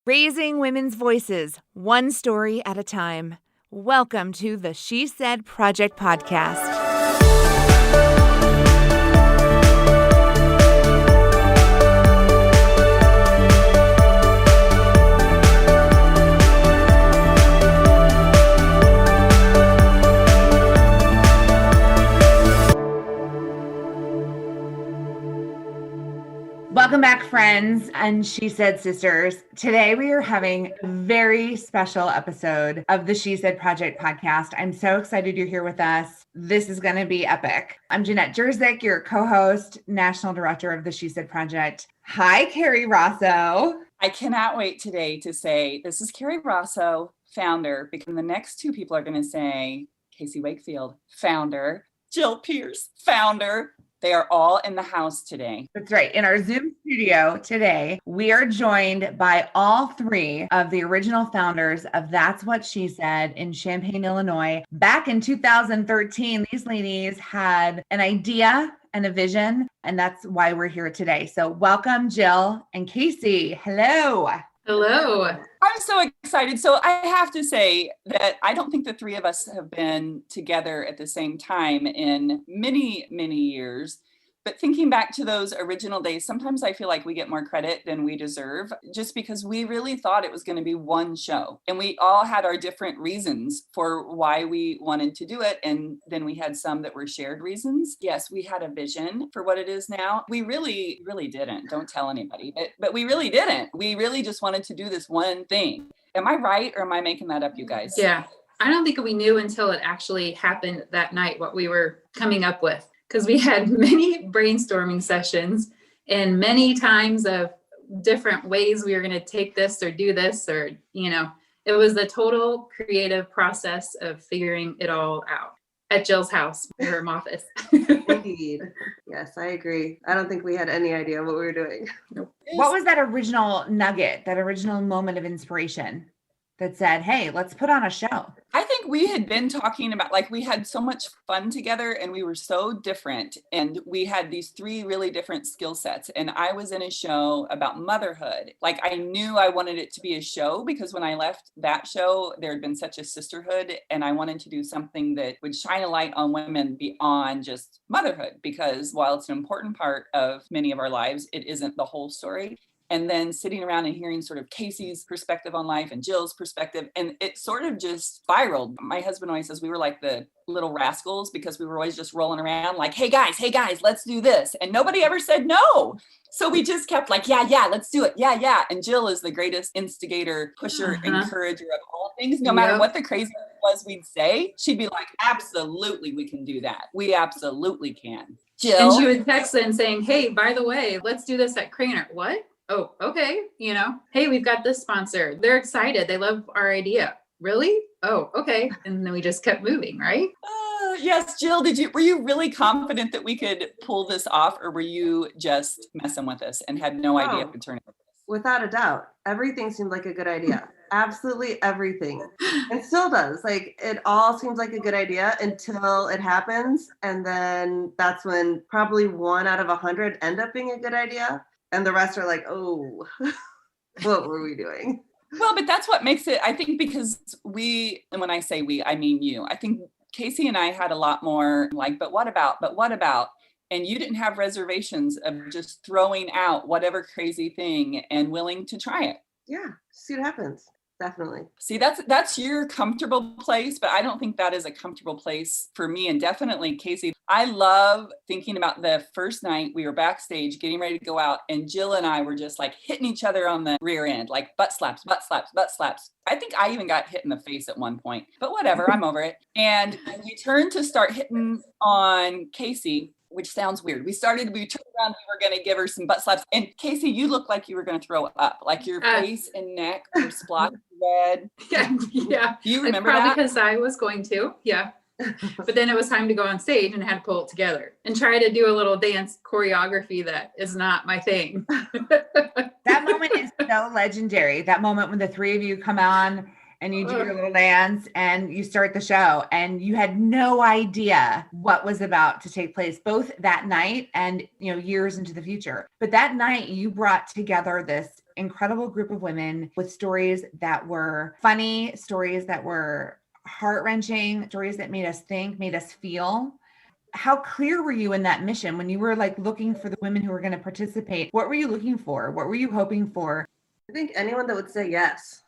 Raising women's voices, one story at a time. Welcome to the She Said Project podcast. Welcome back, friends and She Said sisters. Today we are having a very special episode of the She Said Project podcast. I'm so excited you're here with us. This is going to be epic. I'm Jeanette Jerzyk, your co-host, national director of the She Said Project. Hi, Kerry Rosso. I cannot wait today to say, this is Kerry Rosso, founder, because the next two people are going to say, Casey Wakefield, founder, Jill Pierce, founder. They are all in the house today. That's right. In our Zoom studio today, we are joined by all three of the original founders of That's What She Said in Champaign, Illinois. Back in 2013, these ladies had an idea and a vision, and that's why we're here today. So welcome, Jill and Casey. Hello. Hello. I'm so excited. So I have to say that I don't think the three of us have been together at the same time in many, many years. But thinking back to those original days, sometimes I feel like we get more credit than we deserve, just because we really thought it was going to be one show. And we all had our different reasons for why we wanted to do it. And then we had some that were shared reasons. Yes, we had a vision for what it is now. We really, really didn't. Don't tell anybody. But we really didn't. We really just wanted to do this one thing. Am I right, or am I making that up, you guys? Yeah. I don't think we knew until it actually happened that night what we were coming up with. Because we had many brainstorming sessions and many times of different ways we were going to take this or do this, or, it was the total creative process of figuring it all out at Jill's house, her office. Indeed. Yes, I agree. I don't think we had any idea what we were doing. Nope. What was that original nugget, that original moment of inspiration that said, hey, let's put on a show? I think we had been talking about, we had so much fun together and we were so different, and we had these three really different skill sets. And I was in a show about motherhood. I knew I wanted it to be a show because when I left that show, there had been such a sisterhood, and I wanted to do something that would shine a light on women beyond just motherhood, because while it's an important part of many of our lives, it isn't the whole story. And then sitting around and hearing sort of Casey's perspective on life and Jill's perspective. And it sort of just spiraled. My husband always says we were like the little rascals, because we were always just rolling around like, hey guys, let's do this. And nobody ever said no. So we just kept yeah, let's do it. Yeah. And Jill is the greatest instigator, pusher, encourager of all things. No matter what the crazy was we'd say, she'd be like, absolutely, we can do that. We absolutely can. Jill. And she would text in saying, hey, by the way, let's do this at Craner. What? Oh, okay. Hey, we've got this sponsor. They're excited. They love our idea. Really? Oh, okay. And then we just kept moving, right? Yes. Jill, were you really confident that we could pull this off, or were you just messing with us and had no idea if it turned out? Without a doubt. Everything seemed like a good idea. Absolutely everything. And still does. It all seems like a good idea until it happens. And then that's when probably 1 out of 100 end up being a good idea. And the rest are like, oh, what were we doing? Well, but that's what makes it, I think, because we, and when I say we, I mean you. I think Casey and I had a lot more but what about? And you didn't have reservations of just throwing out whatever crazy thing and willing to try it. Yeah, see what happens. Definitely. See, that's your comfortable place, but I don't think that is a comfortable place for me. And definitely Casey, I love thinking about the first night we were backstage getting ready to go out, and Jill and I were just hitting each other on the rear end, butt slaps. I think I even got hit in the face at one point, but whatever, I'm over it. And we turned to start hitting on Casey, which sounds weird. We turned around, we were going to give her some butt slaps. And Casey, you looked like you were going to throw up, your face and neck were splotched red. Yeah. Do you remember probably that? Because I was going to, yeah. But then it was time to go on stage and had to pull it together and try to do a little dance choreography that is not my thing. That moment is so legendary. That moment when the three of you come on and you do your little dance and you start the show, and you had no idea what was about to take place, both that night and, years into the future. But that night you brought together this incredible group of women with stories that were funny, stories that were heart-wrenching, stories that made us think, made us feel. How clear were you in that mission when you were like looking for the women who were going to participate? What were you looking for? What were you hoping for? I think anyone that would say yes.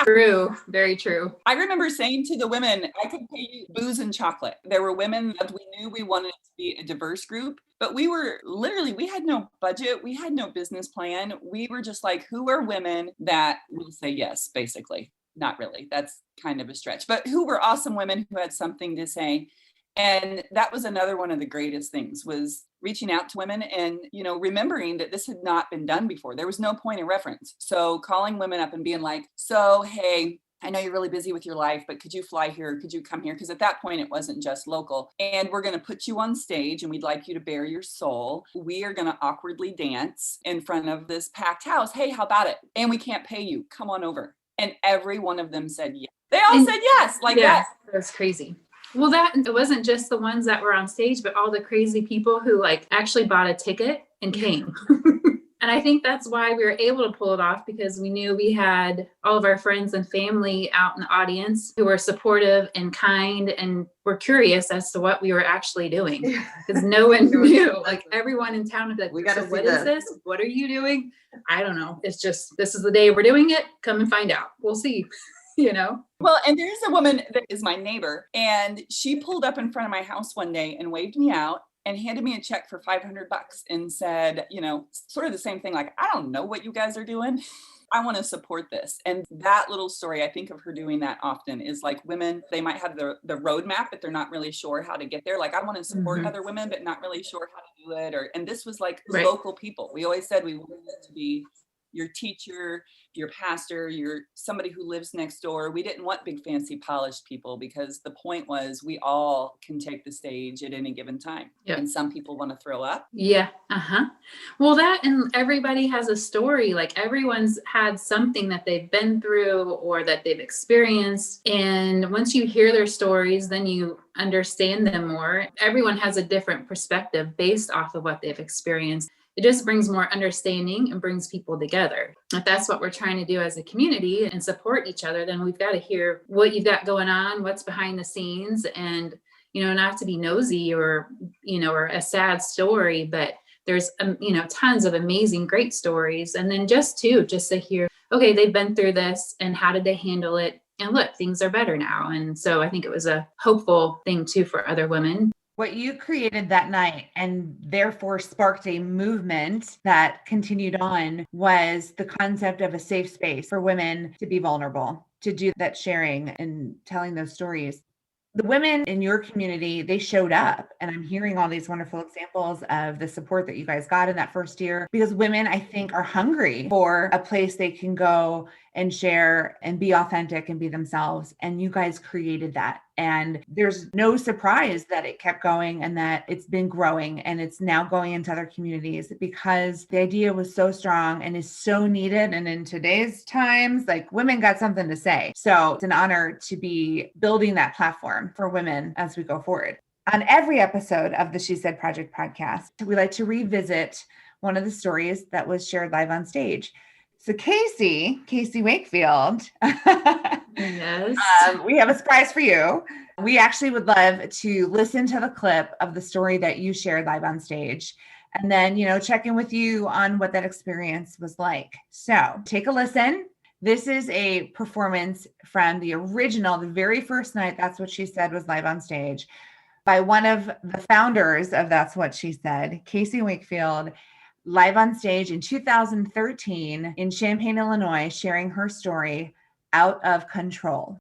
True. Very true. I remember saying to the women, I could pay you booze and chocolate. There were women that we knew we wanted to be a diverse group, but we had no budget. We had no business plan. We were just like, who are women that will say yes, basically? Not really. That's kind of a stretch, but who were awesome women who had something to say. And that was another one of the greatest things, was reaching out to women and, remembering that this had not been done before. There was no point of reference. So calling women up and being like, so, hey, I know you're really busy with your life, but could you fly here? Could you come here? Because at that point, it wasn't just local. And we're going to put you on stage and we'd like you to bare your soul. We are going to awkwardly dance in front of this packed house. Hey, how about it? And we can't pay you. Come on over. And every one of them said yes. They all said yes, like that. That's crazy. Well, it wasn't just the ones that were on stage, but all the crazy people who like actually bought a ticket and came. And I think that's why we were able to pull it off, because we knew we had all of our friends and family out in the audience who were supportive and kind and were curious as to what we were actually doing, because no one knew. Like everyone in town would be like, we got to see what is this? What are you doing? I don't know. It's just, this is the day we're doing it. Come and find out. We'll see. Well, and there's a woman that is my neighbor, and she pulled up in front of my house one day and waved me out and handed me a check for $500 and said, sort of the same thing. Like, I don't know what you guys are doing. I want to support this. And that little story, I think of her doing that often, is like women, they might have the roadmap, but they're not really sure how to get there. Like, I want to support other women, but not really sure how to do it. And this was like local people. We always said we wanted it to be your teacher, your pastor, your somebody who lives next door. We didn't want big, fancy, polished people, because the point was we all can take the stage at any given time. Yep. And some people want to throw up. Yeah. Well, and everybody has a story. Like everyone's had something that they've been through or that they've experienced. And once you hear their stories, then you understand them more. Everyone has a different perspective based off of what they've experienced. It just brings more understanding and brings people together. If that's what we're trying to do as a community and support each other, then we've got to hear what you've got going on, what's behind the scenes, and, not to be nosy or a sad story, but there's, tons of amazing, great stories. And then just to hear, okay, they've been through this and how did they handle it? And look, things are better now. And so I think it was a hopeful thing too for other women. What you created that night and therefore sparked a movement that continued on was the concept of a safe space for women to be vulnerable, to do that sharing and telling those stories. The women in your community, they showed up, and I'm hearing all these wonderful examples of the support that you guys got in that first year, because women, I think, are hungry for a place they can go and share and be authentic and be themselves. And you guys created that. And there's no surprise that it kept going and that it's been growing and it's now going into other communities, because the idea was so strong and is so needed. And in today's times, like, women got something to say. So it's an honor to be building that platform for women as we go forward. On every episode of the She Said Project podcast, we like to revisit one of the stories that was shared live on stage. So Casey Wakefield, yes. We have a surprise for you. We actually would love to listen to the clip of the story that you shared live on stage, and then, check in with you on what that experience was like. So take a listen. This is a performance from the very first night That's What She Said was live on stage, by one of the founders of That's What She Said, Casey Wakefield, live on stage in 2013 in Champaign, Illinois, sharing her story, Out of Control.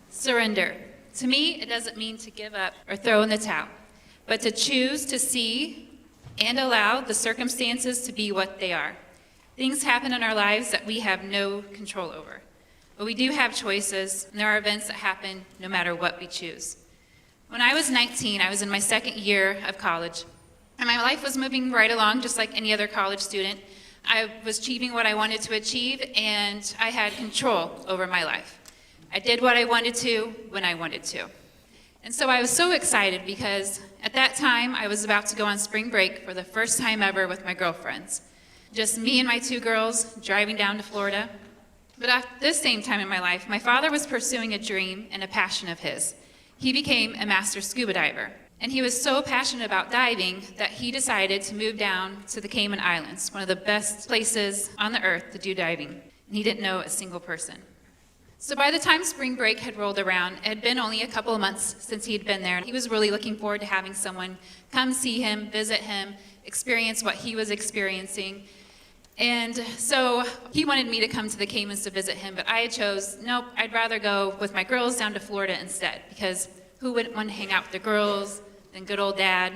Surrender. To me, it doesn't mean to give up or throw in the towel, but to choose to see and allow the circumstances to be what they are. Things happen in our lives that we have no control over. But we do have choices, and there are events that happen no matter what we choose. When I was 19, I was in my second year of college, and my life was moving right along just like any other college student. I was achieving what I wanted to achieve, and I had control over my life. I did what I wanted to when I wanted to. And so I was so excited because at that time I was about to go on spring break for the first time ever with my girlfriends. Just me and my 2 girls driving down to Florida. But at this same time in my life, my father was pursuing a dream and a passion of his. He became a master scuba diver. And he was so passionate about diving that he decided to move down to the Cayman Islands, one of the best places on the earth to do diving. And he didn't know a single person. So by the time spring break had rolled around, it had been only a couple of months since he had been there. And he was really looking forward to having someone come see him, visit him, experience what he was experiencing. And so he wanted me to come to the Caymans to visit him, but I had chose, nope, I'd rather go with my girls down to Florida instead, because who wouldn't want to hang out with the girls than good old Dad?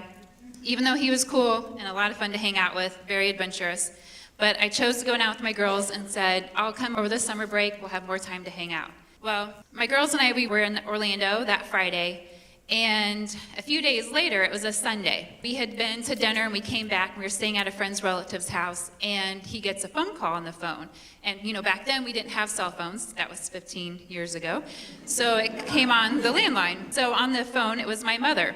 Even though he was cool and a lot of fun to hang out with, very adventurous. But I chose to go down with my girls and said, I'll come over the summer break, we'll have more time to hang out. Well, my girls and I, we were in Orlando that Friday, and a few days later, it was a Sunday. We had been to dinner and we came back, and we were staying at a friend's relative's house, and he gets a phone call on the phone. And back then we didn't have cell phones, that was 15 years ago. So it came on the landline. So on the phone, it was my mother.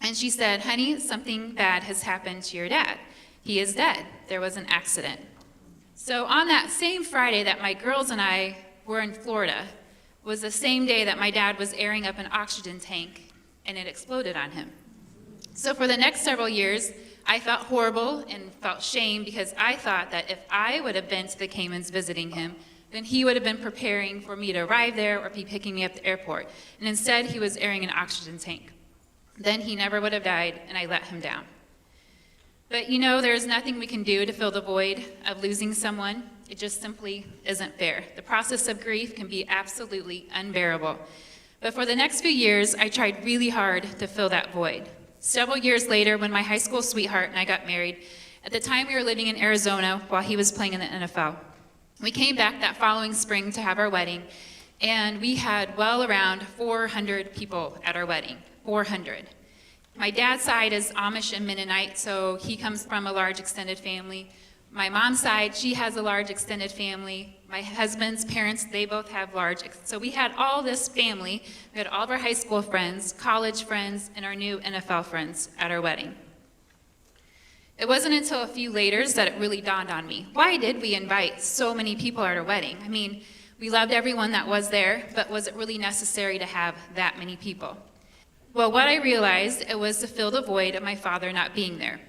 And she said, honey, something bad has happened to your dad. He is dead. There was an accident. So on that same Friday that my girls and I were in Florida was the same day that my dad was airing up an oxygen tank and it exploded on him. So for the next several years, I felt horrible and felt shame because I thought that if I would have been to the Caymans visiting him, then he would have been preparing for me to arrive there or be picking me up at the airport. And instead, he was airing an oxygen tank. Then he never would have died, and I let him down. But there's nothing we can do to fill the void of losing someone. It just simply isn't fair. The process of grief can be absolutely unbearable. But for the next few years, I tried really hard to fill that void. Several years later, when my high school sweetheart and I got married, at the time we were living in Arizona while he was playing in the NFL. We came back that following spring to have our wedding, and we had well around 400 people at our wedding. 400. My dad's side is Amish and Mennonite, so he comes from a large extended family. My mom's side, she has a large extended family. My husband's parents, they both have so we had all this family. We had all of our high school friends, college friends, and our new NFL friends at our wedding. It wasn't until a few later that it really dawned on me. Why did we invite so many people at our wedding? I mean, we loved everyone that was there, but was it really necessary to have that many people? Well, what I realized, it was to fill the void of my father not being there,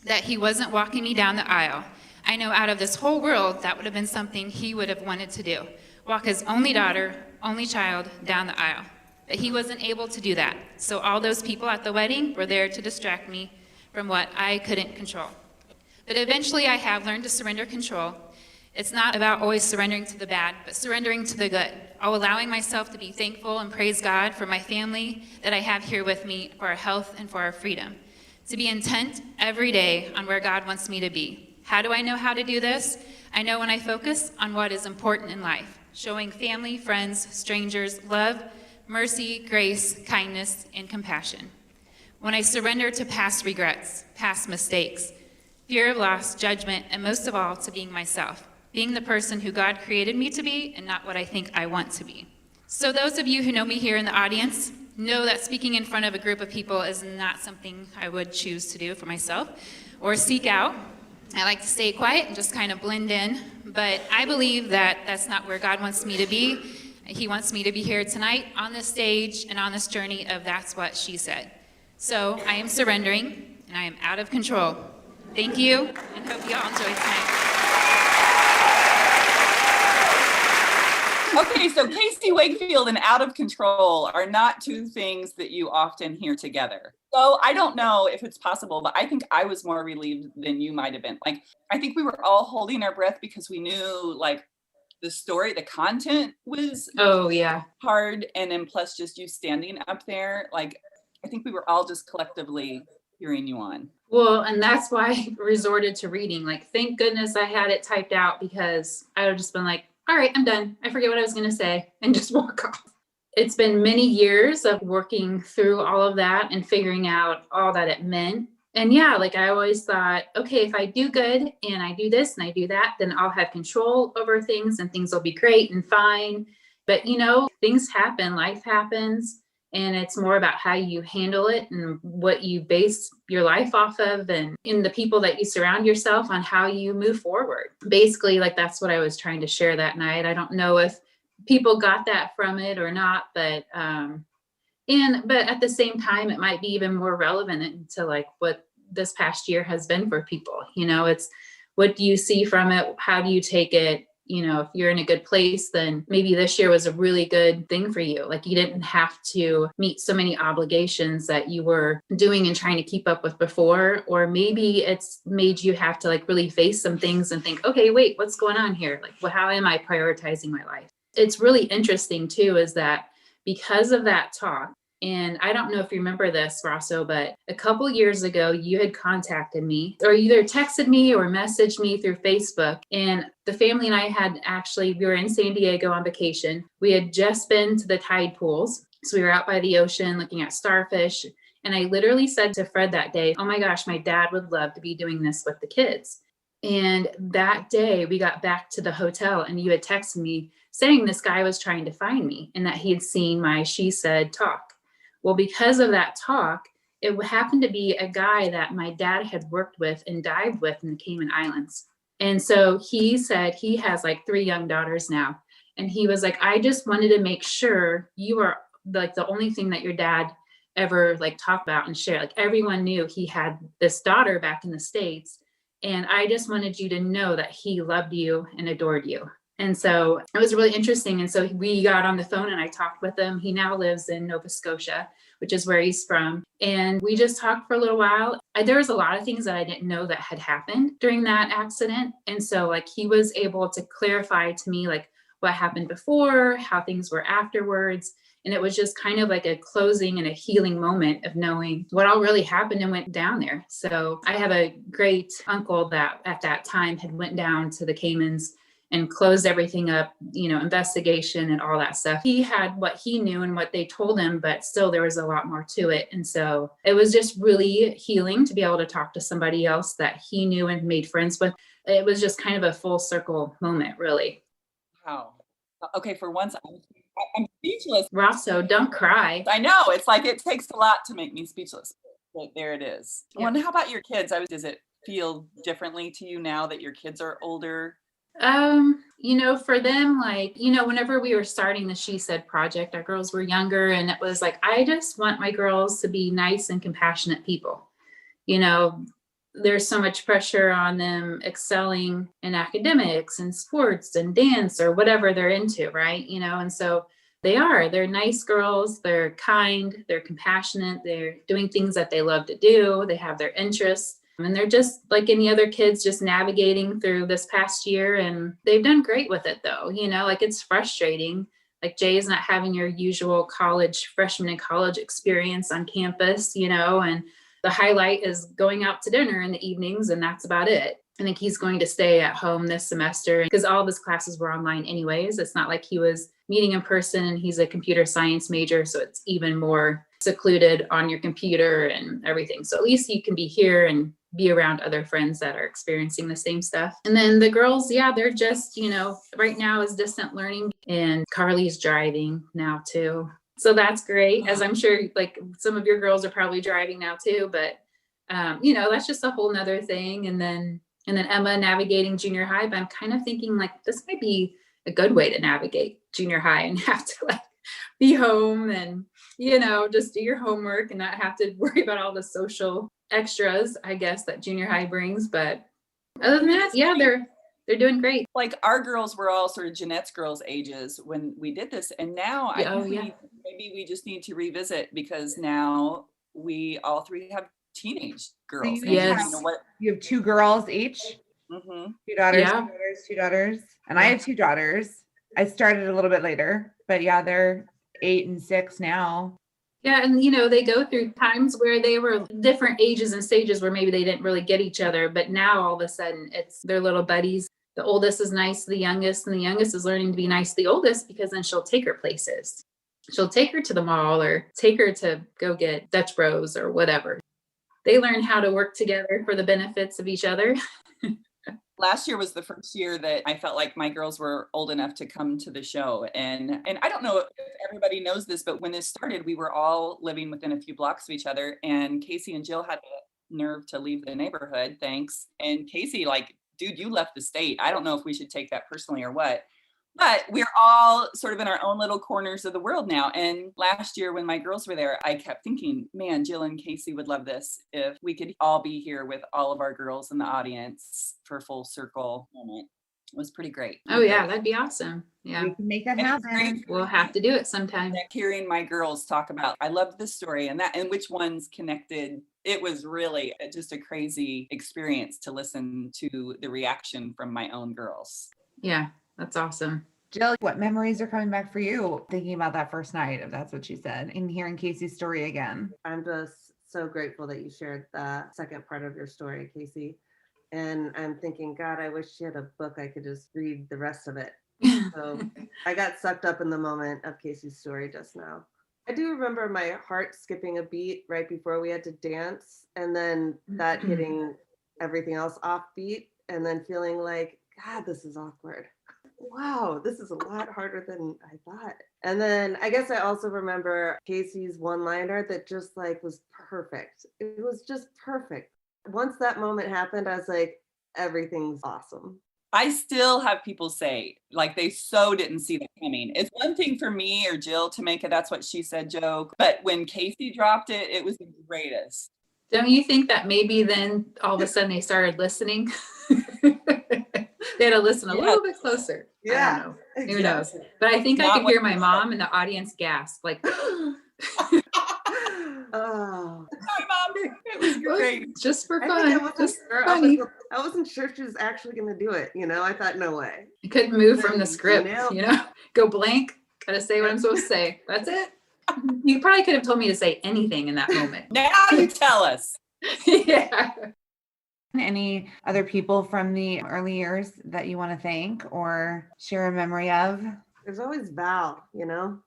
that he wasn't walking me down the aisle. I know out of this whole world, that would have been something he would have wanted to do, walk his only daughter, only child down the aisle. But he wasn't able to do that. So all those people at the wedding were there to distract me from what I couldn't control. But eventually I have learned to surrender control. It's not about always surrendering to the bad, but surrendering to the good. Allowing myself to be thankful and praise God for my family that I have here with me, for our health and for our freedom. To be intent every day on where God wants me to be. How do I know how to do this? I know when I focus on what is important in life, showing family, friends, strangers, love, mercy, grace, kindness, and compassion. When I surrender to past regrets, past mistakes, fear of loss, judgment, and most of all, to being myself. Being the person who God created me to be and not what I think I want to be. So those of you who know me here in the audience know that speaking in front of a group of people is not something I would choose to do for myself or seek out. I like to stay quiet and just kind of blend in, but I believe that that's not where God wants me to be. He wants me to be here tonight on this stage and on this journey of That's What She Said. So I am surrendering and I am out of control. Thank you, and hope you all enjoy tonight. Okay, so Casey Wakefield and out of control are not two things that you often hear together. So I don't know if it's possible, but I think I was more relieved than you might have been. Like, I think we were all holding our breath because we knew the story, the content was hard. And then plus just you standing up there, I think we were all just collectively hearing you on. Well, and that's why I resorted to reading. Thank goodness I had it typed out because I would have just been all right, I'm done. I forget what I was going to say and just walk off. It's been many years of working through all of that and figuring out all that it meant. And I always thought, okay, if I do good and I do this and I do that, then I'll have control over things and things will be great and fine. But, things happen, life happens. And it's more about how you handle it and what you base your life off of, and in the people that you surround yourself on, how you move forward. Basically, like, that's what I was trying to share that night. I don't know if people got that from it or not, but at the same time, it might be even more relevant into like what this past year has been for people. It's, what do you see from it? How do you take it? If you're in a good place, then maybe this year was a really good thing for you. Like, you didn't have to meet so many obligations that you were doing and trying to keep up with before. Or maybe it's made you have to like really face some things and think, okay, wait, what's going on here? Like, well, how am I prioritizing my life? It's really interesting too, is that because of that talk, and I don't know if you remember this, Rosso, but a couple years ago, you had contacted me, or either texted me or messaged me through Facebook. And the family and I we were in San Diego on vacation. We had just been to the tide pools. So we were out by the ocean looking at starfish. And I literally said to Fred that day, oh my gosh, my dad would love to be doing this with the kids. And that day we got back to the hotel, and you had texted me saying this guy was trying to find me and that he had seen my She Said talk. Well, because of that talk, it happened to be a guy that my dad had worked with and dived with in the Cayman Islands. And so he said he has like 3 young daughters now. And he was like, I just wanted to make sure you are like the only thing that your dad ever like talked about and shared. Like, everyone knew he had this daughter back in the States. And I just wanted you to know that he loved you and adored you. And so it was really interesting. And so we got on the phone and I talked with him. He now lives in Nova Scotia, which is where he's from. And we just talked for a little while. There was a lot of things that I didn't know that had happened during that accident. And so like, he was able to clarify to me like what happened before, how things were afterwards. And it was just kind of like a closing and a healing moment of knowing what all really happened and went down there. So I have a great uncle that at that time had went down to the Caymans and closed everything up, investigation and all that stuff. He had what he knew and what they told him, but still there was a lot more to it. And so it was just really healing to be able to talk to somebody else that he knew and made friends with. It was just kind of a full circle moment, really. Wow. Okay, for once, I'm speechless. Rosso, don't cry. I know, it's like it takes a lot to make me speechless, but there it is. Yeah. Well, and how about your kids? Does it feel differently to you now that your kids are older? For them, like, whenever we were starting the She Said project, our girls were younger, and it was like, I just want my girls to be nice and compassionate people. There's so much pressure on them excelling in academics and sports and dance or whatever they're into, right? And so they're nice girls, they're kind, they're compassionate, they're doing things that they love to do, they have their interests. And they're just like any other kids, just navigating through this past year. And they've done great with it, though. Like, it's frustrating. Like, Jay is not having your usual freshman in college experience on campus, and the highlight is going out to dinner in the evenings, and that's about it. I think he's going to stay at home this semester because all of his classes were online anyways. It's not like he was meeting in person, and he's a computer science major, so it's even more secluded on your computer and everything. So at least you can be here and be around other friends that are experiencing the same stuff. And then the girls, they're just, right now is distant learning, and Carly's driving now too. So that's great, as I'm sure like some of your girls are probably driving now too, but that's just a whole nother thing. And then Emma navigating junior high, but I'm kind of thinking like this might be a good way to navigate junior high and have to like be home and, just do your homework and not have to worry about all the social extras, I guess, that junior high brings. But other than that, they're doing great. Like, our girls were all sort of Jeanette's girls' ages when we did this. And now maybe we just need to revisit, because now we all 3 have teenage girls. So yes. You have 2 girls each? Mm-hmm. 2 daughters, Yeah. 2 daughters. And I have 2 daughters. I started a little bit later, but they're 8 and 6 now. Yeah. And, they go through times where they were different ages and stages where maybe they didn't really get each other. But now all of a sudden it's their little buddies. The oldest is nice to the youngest, and the youngest is learning to be nice to the oldest, because then she'll take her places. She'll take her to the mall or take her to go get Dutch Bros or whatever. They learn how to work together for the benefits of each other. Last year was the first year that I felt like my girls were old enough to come to the show. And I don't know if everybody knows this, but when this started, we were all living within a few blocks of each other. And Casey and Jill had the nerve to leave the neighborhood. Thanks. And Casey, like, dude, you left the state. I don't know if we should take that personally or what. But we're all sort of in our own little corners of the world now. And last year when my girls were there, I kept thinking, man, Jill and Casey would love this if we could all be here with all of our girls in the audience for a full circle moment. It was pretty great. Oh yeah, that'd be awesome. Yeah. We can make that And it's happen. great We'll have to do it sometime. hearing my girls talk about, I loved this story and that, and which ones connected. It was really just a crazy experience to listen to the reaction from my own girls. Yeah, that's awesome. Jill, what memories are coming back for you thinking about that first night, if that's what she said, and hearing Casey's story again? I'm just so grateful that you shared the second part of your story, Casey. And I'm thinking, God, I wish she had a book I could just read the rest of it. So I got sucked up in the moment of Casey's story just now. I do remember my heart skipping a beat right before we had to dance, and then that hitting everything else off beat, and then feeling like, God, this is awkward. Wow, this is a lot harder than I thought. And then I guess I also remember Casey's one-liner that just like was perfect. It was just perfect. Once that moment happened, I was like, everything's awesome. I still have people say, like, they so didn't see that coming. It's one thing for me or Jill to make a "that's what she said" joke, but when Casey dropped it, it was the greatest. Don't you think that maybe then all of a sudden they started listening? They had to listen a little bit closer. I don't know. Who knows? But I think I could hear my mom in the audience gasp, like, Oh, Hi, Mom. It was great. just for I think fun. I Just wasn't, funny. I wasn't sure she was actually going to do it. You know, I thought, no way. You couldn't move from the You script, nailed you know? Go blank. Gotta say what I'm supposed to say. That's it. You probably could have told me to say anything in that moment. Now you tell us. Yeah. Any other people from the early years that you want to thank or share a memory of? There's always Val, you know?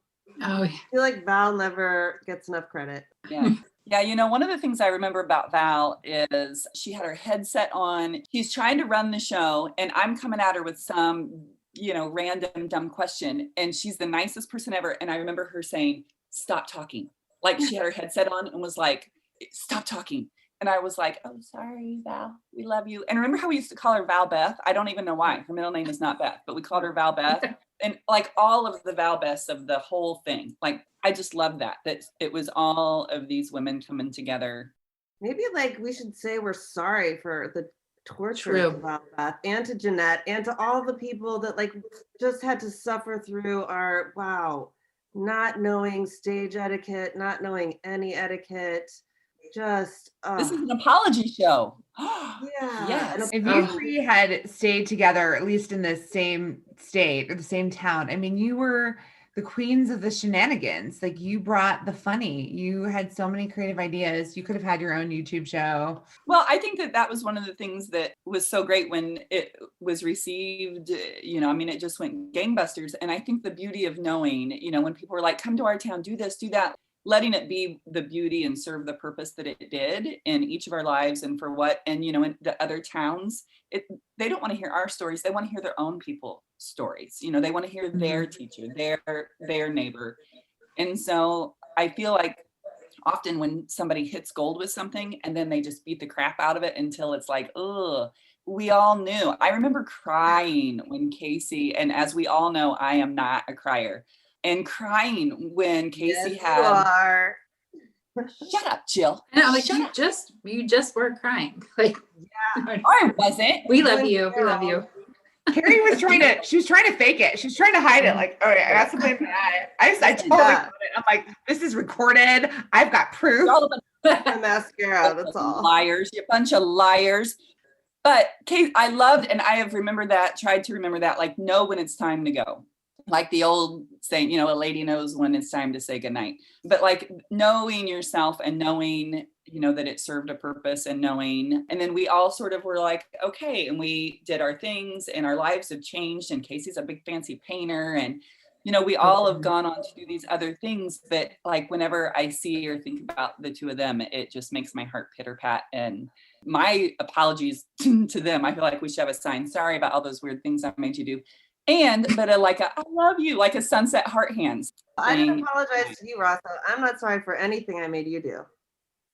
Oh, I feel like Val never gets enough credit. Yeah. Yeah, you know, one of the things I remember about Val is she had her headset on. She's trying to run the show, and I'm coming at her with some, you know, random dumb question. And she's the nicest person ever. And I remember her saying, "Stop talking." Like, she had her headset on and was like, "Stop talking." And I was like, "Oh, sorry, Val. We love you." And remember how we used to call her Val Beth? I don't even know why. Her middle name is not Beth, but we called her Val Beth. And like all of the Val Beths of the whole thing. Like, I just love that it was all of these women coming together. Maybe like we should say we're sorry for the torture True. about that, and to Jeanette, and to all the people that like just had to suffer through our not knowing stage etiquette, not knowing any etiquette. Just This is an apology show. yeah. Yes. If you three had stayed together, at least in the same state or the same town, I mean, you were the queens of the shenanigans. Like, you brought the funny. You had so many creative ideas. You could have had your own YouTube show. Well, I think that was one of the things that was so great when it was received. You know, I mean, it just went gangbusters. And I think the beauty of knowing, you know, when people were like, "Come to our town, do this, do that," letting it be the beauty and serve the purpose that it did in each of our lives and for what, and, you know, in the other towns, they don't want to hear our stories. They want to hear their own people stories. You know, they want to hear their teacher, their neighbor. And so I feel like often when somebody hits gold with something and then they just beat the crap out of it until it's like, ugh, we all knew. I remember crying when Casey, and as we all know, I am not a crier, and crying when Casey Yes, had. you are. Shut up, Jill. and I'm like, Shut you up. just were crying. Like, I wasn't. we love you. We love you. Carrie was trying to fake it. She's trying to hide it. Like, oh yeah, I got something bad. I totally got it. I'm like, this is recorded. I've got proof. You're all a bunch The mascara, that's of all. liars. You bunch of liars. But Kate, I loved, and I have remembered that, tried to remember that, like, know when it's time to go. Like the old saying, you know, a lady knows when it's time to say goodnight. But like knowing yourself and knowing, you know, that it served a purpose, and knowing, and then we all sort of were like, okay, and we did our things and our lives have changed, and Casey's a big fancy painter, and You know, we all have gone on to do these other things, but like whenever I see or think about the two of them, it just makes my heart pitter pat. And my apologies to them. I feel like we should have a sign. Sorry about all those weird things I made you do. But I love you, like a sunset heart hands. I didn't apologize to you, Rosa. I'm not sorry for anything I made you do.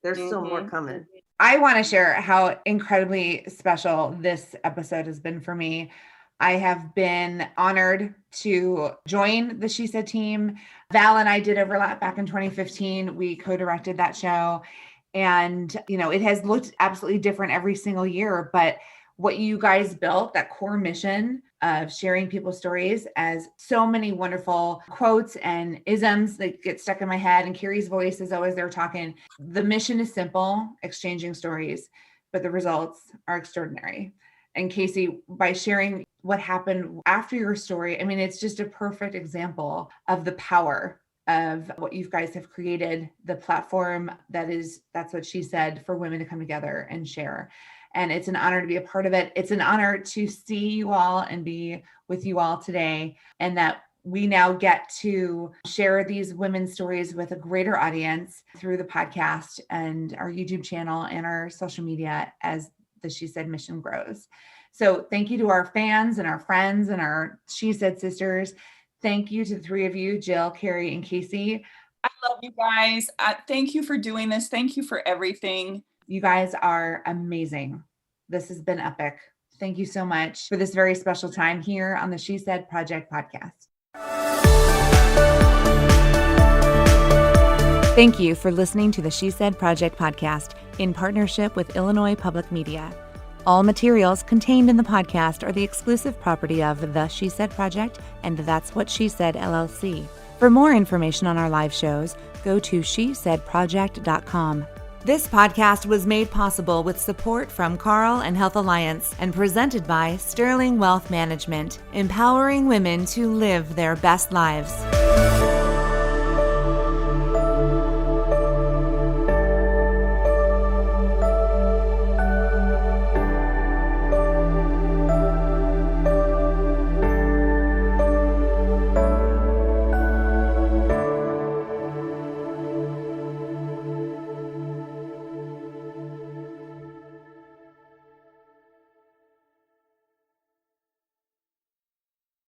There's still more coming. I want to share how incredibly special this episode has been for me. I have been honored to join the She Said team. Val and I did overlap back in 2015. We co-directed that show. And, you know, it has looked absolutely different every single year. But what you guys built, that core mission of sharing people's stories, as so many wonderful quotes and isms that get stuck in my head. And Kerry's voice is always there talking. The mission is simple, exchanging stories, but the results are extraordinary. And Casey, by sharing what happened after your story, I mean, it's just a perfect example of the power of what you guys have created, the platform that's what she said, for women to come together and share. And it's an honor to be a part of it. It's an honor to see you all and be with you all today, and that we now get to share these women's stories with a greater audience through the podcast and our YouTube channel and our social media as the She Said mission grows. So thank you to our fans and our friends and our She Said sisters. Thank you to the three of you, Jill, Kerry, and Casey. I love you guys. Thank you for doing this. Thank you for everything. You guys are amazing. This has been epic. Thank you so much for this very special time here on the She Said Project podcast. Thank you for listening to the She Said Project podcast in partnership with Illinois Public Media. All materials contained in the podcast are the exclusive property of the She Said Project and That's What She Said LLC. For more information on our live shows, go to shesaidproject.com. This podcast was made possible with support from Carl and Health Alliance and presented by Sterling Wealth Management, empowering women to live their best lives.